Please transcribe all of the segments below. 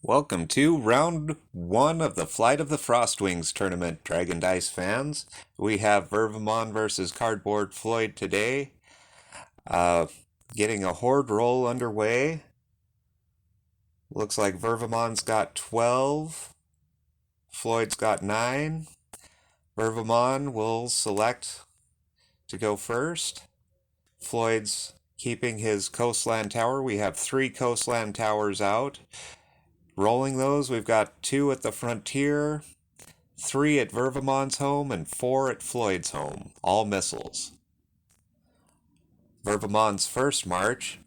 Welcome to round one of the Flight of the Frostwings tournament, Dragon Dice fans. We have Vervamon versus Cardboard Floyd today. Uh, Getting a horde roll underway. Looks like Vervamon's got 12. Floyd's got 9. Vervamon will select to go first. Floyd's keeping his coastland tower. We have 3 coastland towers out. Rolling those, we've got 2 at the frontier, 3 at Vervamon's home, and 4 at Floyd's home. All missiles. Vervamon's first march.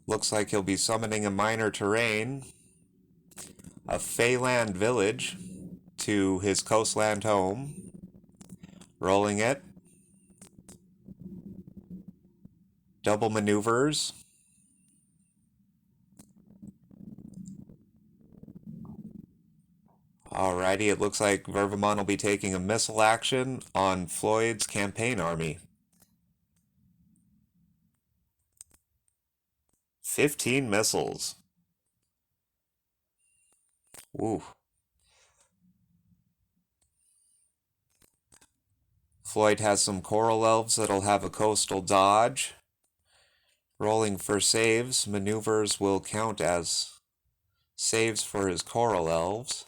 Looks like he'll be summoning a minor terrain, a Feyland village, to his coastland home. Rolling it. Double maneuvers. Alrighty, it looks like Vervamon will be taking a missile action on Floyd's campaign army. 15 missiles. Ooh. Floyd has some Coral Elves that'll have a coastal dodge. Rolling for saves, maneuvers will count as saves for his Coral Elves.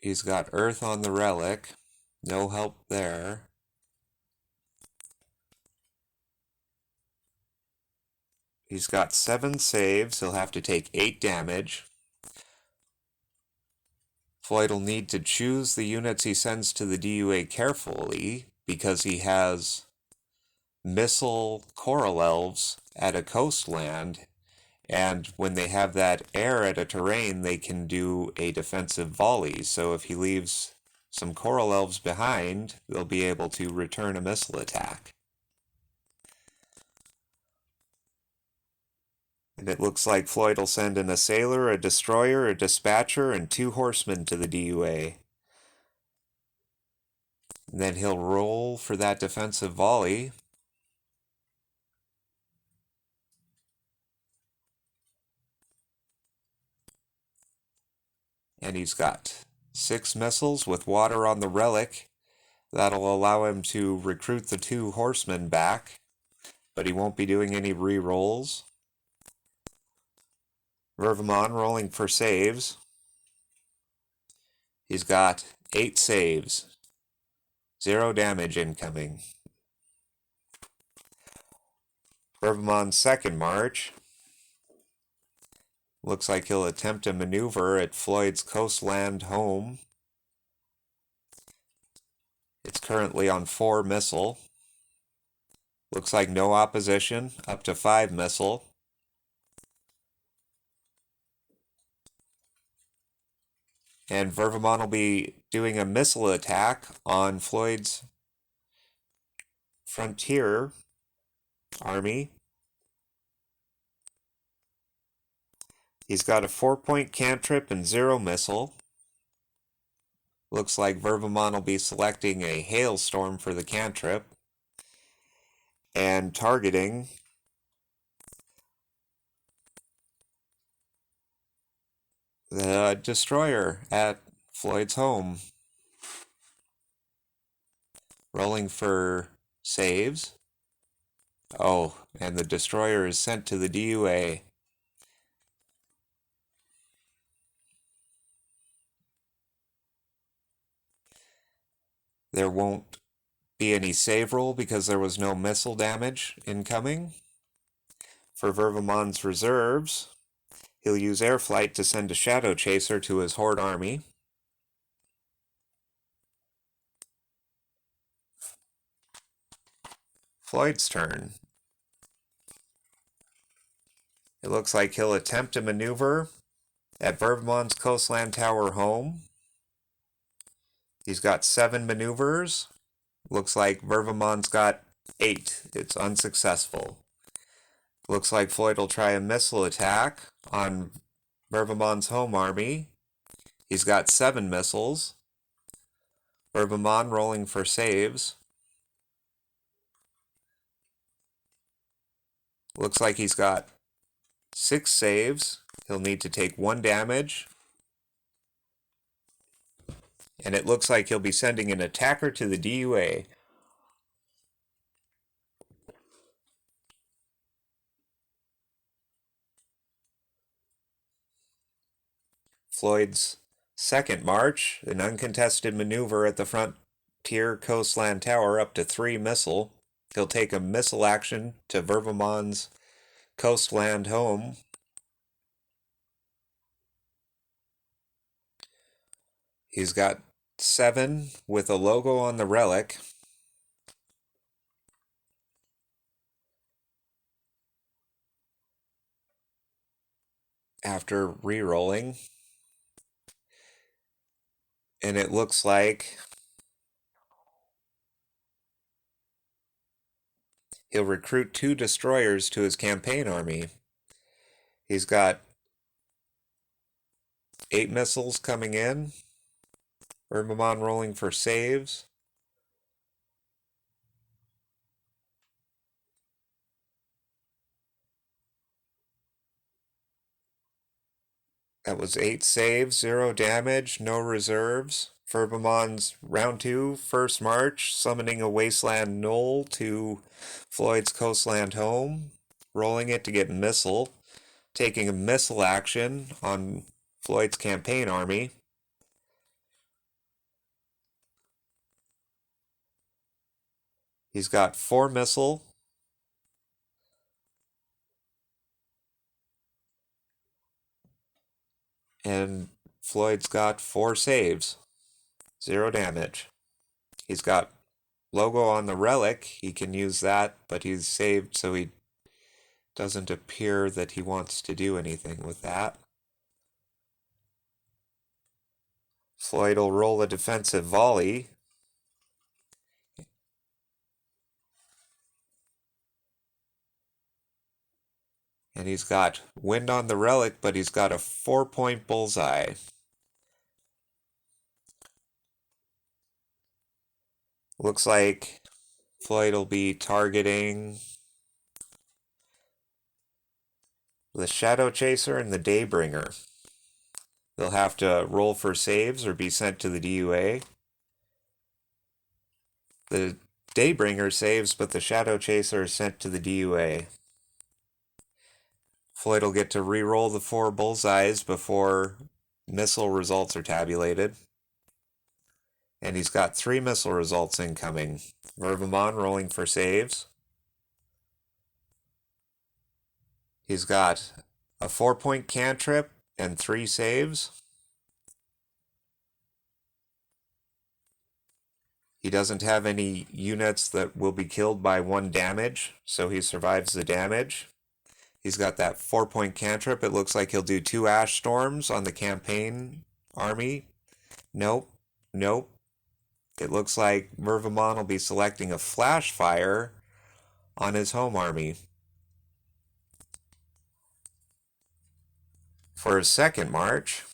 He's got Earth on the Relic. No help there. He's got 7 saves. He'll have to take 8 damage. Floyd will need to choose the units he sends to the DUA carefully because he has missile Coral Elves at a coastland, and when they have that air at a terrain, they can do a defensive volley. So if he leaves some Coral Elves behind, they'll be able to return a missile attack. And it looks like Floyd will send in a sailor, a destroyer, a dispatcher, and 2 horsemen to the DUA. And then he'll roll for that defensive volley. And he's got 6 missiles with water on the relic. That'll allow him to recruit the 2 horsemen back, but he won't be doing any re-rolls. Vervamon rolling for saves. He's got 8 saves. 0 damage incoming. Vervamon's second march. Looks like he'll attempt a maneuver at Floyd's coastland home. It's currently on 4 missile. Looks like no opposition, up to 5 missile. And Vervamon will be doing a missile attack on Floyd's frontier army. He's got a 4-point cantrip and 0 missile. Looks like Vervamon will be selecting a hailstorm for the cantrip and targeting the destroyer at Floyd's home. Rolling for saves. Oh, and the destroyer is sent to the DUA. There won't be any save roll because there was no missile damage incoming. For Vervamon's reserves, he'll use air flight to send a shadow chaser to his horde army. Floyd's turn. It looks like he'll attempt a maneuver at Vervamon's coastland tower home. He's got 7 maneuvers. Looks like Vervamon's got 8. It's unsuccessful. Looks like Floyd will try a missile attack on Vervamon's home army. He's got 7 missiles. Vervamon rolling for saves. Looks like he's got 6 saves. He'll need to take 1 damage. And it looks like he'll be sending an attacker to the DUA. Floyd's second march, an uncontested maneuver at the frontier coastland tower up to 3 missile. He'll take a missile action to Vervamon's coastland home. He's got 7 with a logo on the relic. After re-rolling. And it looks like he'll recruit 2 destroyers to his campaign army. He's got 8 missiles coming in. Vervamon rolling for saves. That was 8 saves, 0 damage, no reserves. Vervamon's round 2, first march, summoning a wasteland knoll to Floyd's coastland home, rolling it to get missile, taking a missile action on Floyd's campaign army. He's got 4 missile. And Floyd's got 4 saves, 0 damage. He's got logo on the relic. He can use that, but he's saved so he doesn't appear that he wants to do anything with that. Floyd will roll a defensive volley. And he's got wind on the relic, but he's got a 4-point bullseye. Looks like Floyd will be targeting the Shadow Chaser and the Daybringer. They'll have to roll for saves or be sent to the DUA. The Daybringer saves, but the Shadow Chaser is sent to the DUA. Floyd will get to re-roll the 4 bullseyes before missile results are tabulated. And he's got 3 missile results incoming. Vervamon rolling for saves. He's got a 4-point cantrip and 3 saves. He doesn't have any units that will be killed by 1 damage, so he survives the damage. He's got that 4-point cantrip. It looks like he'll do 2 Ash Storms on the campaign army. Nope. Nope. It looks like Vervamon will be selecting a Flash Fire on his home army. For his second march,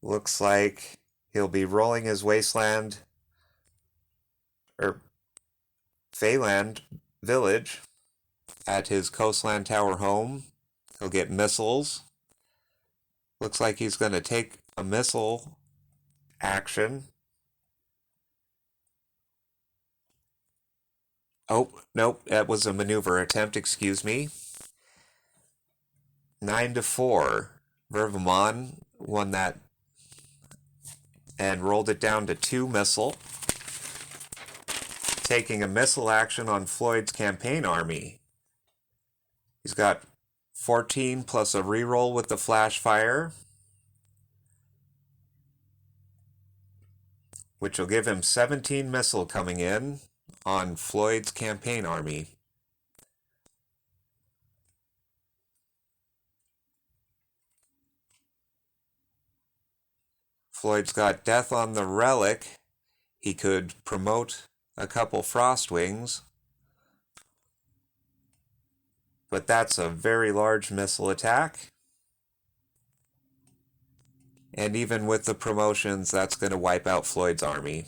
looks like he'll be rolling his Wasteland or Feyland village at his Coastland Tower home. He'll get missiles. Looks like he's going to take a missile action. Oh, nope, that was a maneuver attempt, excuse me. 9-4. Vervamon won that and rolled it down to 2 missile. Taking a missile action on Floyd's campaign army. He's got 14 plus a reroll with the Flash Fire, which will give him 17 missile coming in on Floyd's campaign army. Floyd's got death on the relic. He could promote a couple Frostwings, but that's a very large missile attack. And even with the promotions, that's going to wipe out Floyd's army.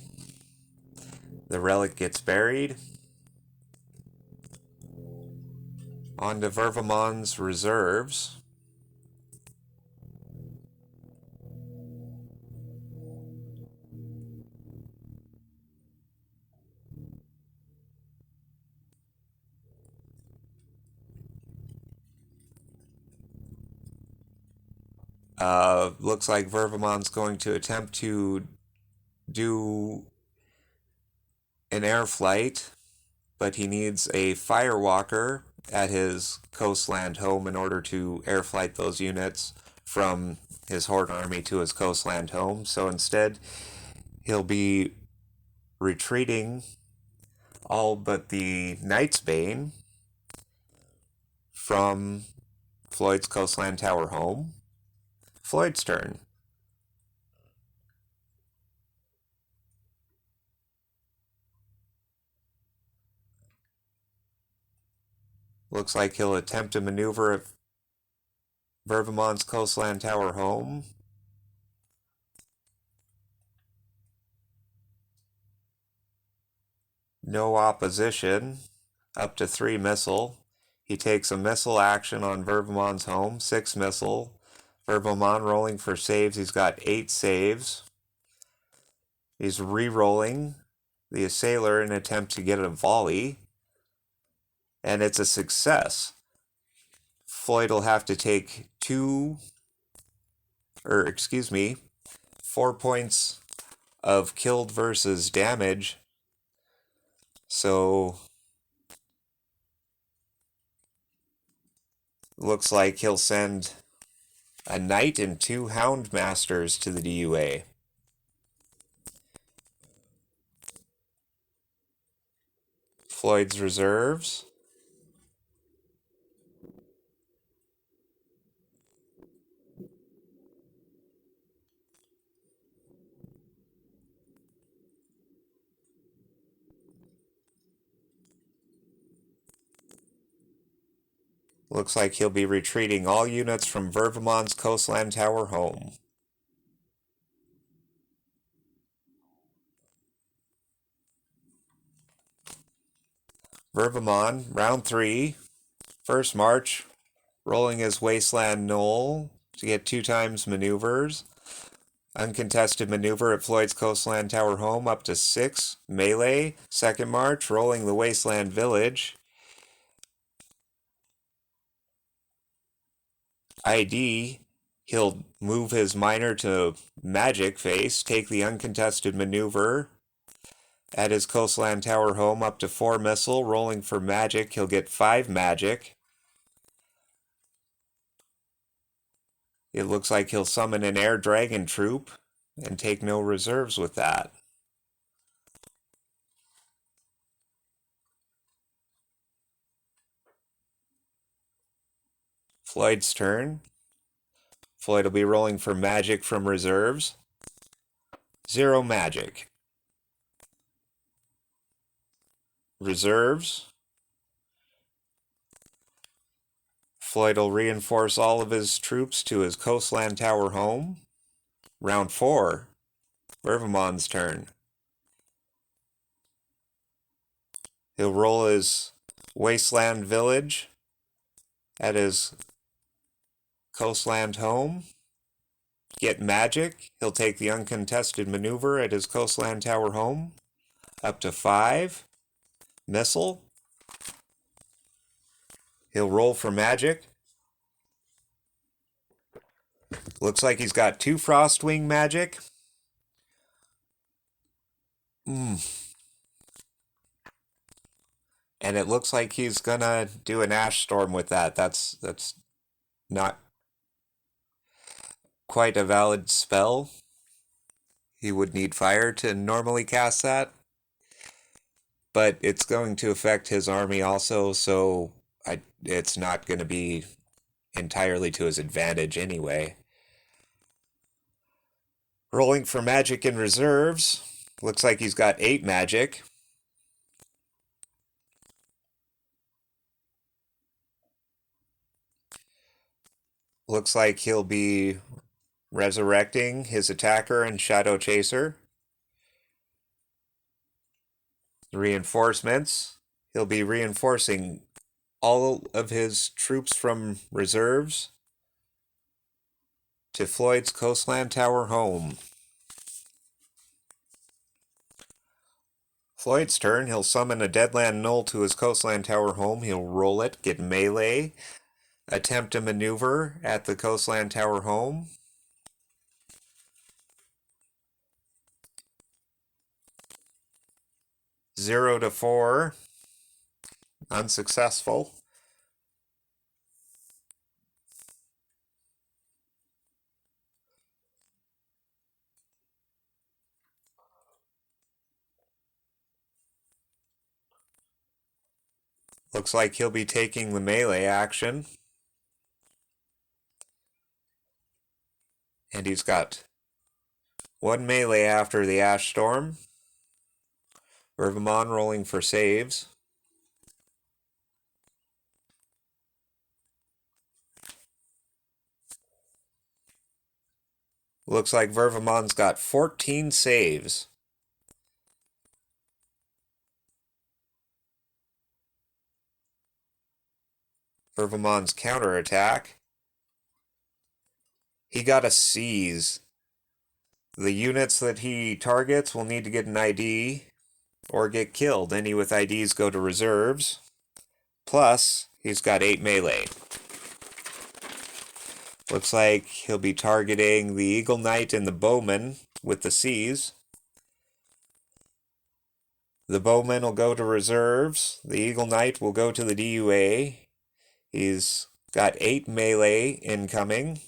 The relic gets buried. On to Vervamon's reserves. Looks like Vervamon's going to attempt to do an air flight, but he needs a Firewalker at his coastland home in order to air flight those units from his Horde army to his coastland home. So instead, he'll be retreating all but the Knight's Bane from Floyd's coastland tower home. Floyd's turn. Looks like he'll attempt to maneuver at Vervamon's coastland tower home. No opposition. Up to 3 missile. He takes a missile action on Vervamon's home. 6 missile. Vervamon rolling for saves. He's got 8 saves. He's re-rolling the Assailer in an attempt to get a volley. And it's a success. Floyd will have to take 4 points of killed versus damage. So looks like he'll send a Knight and 2 Houndmasters to the DUA. Floyd's reserves. Looks like he'll be retreating all units from Vervamon's coastland tower home. Vervamon, round 3, first march, rolling his Wasteland Knoll to get 2 times maneuvers. Uncontested maneuver at Floyd's coastland tower home up to 6. Melee, second march, rolling the Wasteland Village. ID, he'll move his miner to magic face, take the uncontested maneuver at his coastland tower home up to 4 missile, rolling for magic. He'll get 5 magic. It looks like he'll summon an air dragon troop and take no reserves with that. Floyd's turn. Floyd will be rolling for magic from reserves. 0 magic. Reserves. Floyd will reinforce all of his troops to his coastland tower home. Round 4. Vervamon's turn. He'll roll his Wasteland Village at his coastland home. Get magic. He'll take the uncontested maneuver at his coastland tower home. Up to 5. Missile. He'll roll for magic. Looks like he's got 2 Frostwing magic. And it looks like he's gonna do an Ash Storm with that. That's not quite a valid spell. He would need fire to normally cast that. But it's going to affect his army also, so it's not going to be entirely to his advantage anyway. Rolling for magic in reserves. Looks like he's got 8 magic. Looks like he'll be resurrecting his attacker and Shadow Chaser. Reinforcements. He'll be reinforcing all of his troops from reserves to Floyd's Coastland Tower home. Floyd's turn, he'll summon a Deadland Null to his Coastland Tower home. He'll roll it, get melee, attempt a maneuver at the Coastland Tower home. Zero to 4. Unsuccessful. Looks like he'll be taking the melee action. And he's got one melee after the Ash Storm. Vervamon rolling for saves. Looks like Vervamon's got 14 saves. Vervamon's counterattack. He got a seize. The units that he targets will need to get an ID or get killed. Any with IDs go to reserves. Plus, he's got 8 melee. Looks like he'll be targeting the Eagle Knight and the Bowman with the seize. The Bowman will go to reserves. The Eagle Knight will go to the DUA. He's got 8 melee incoming.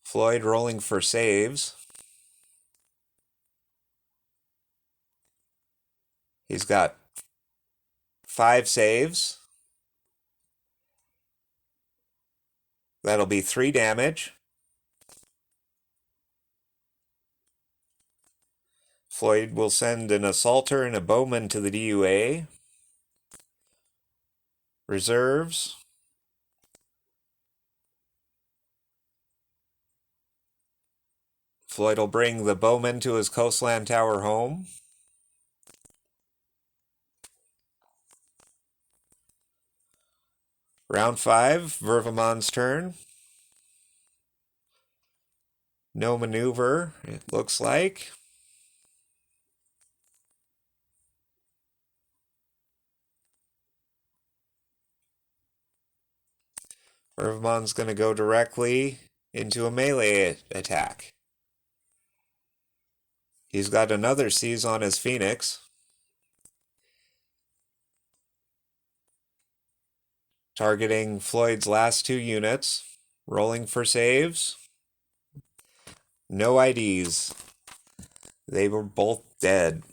Floyd rolling for saves. He's got 5 saves. That'll be 3 damage. Floyd will send an Assaulter and a Bowman to the DUA. Reserves. Floyd will bring the Bowman to his Coastland Tower home. Round 5, Vervamon's turn. No maneuver, it looks like. Vervamon's going to go directly into a melee attack. He's got another seize on his Phoenix. Targeting Floyd's last 2 units. Rolling for saves. No IDs. They were both dead.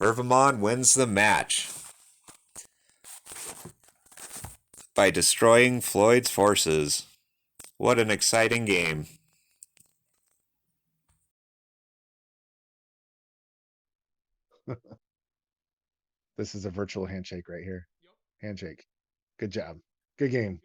Vervamon wins the match by destroying Floyd's forces. What an exciting game. This is a virtual handshake right here. Handshake. Good job. Good game.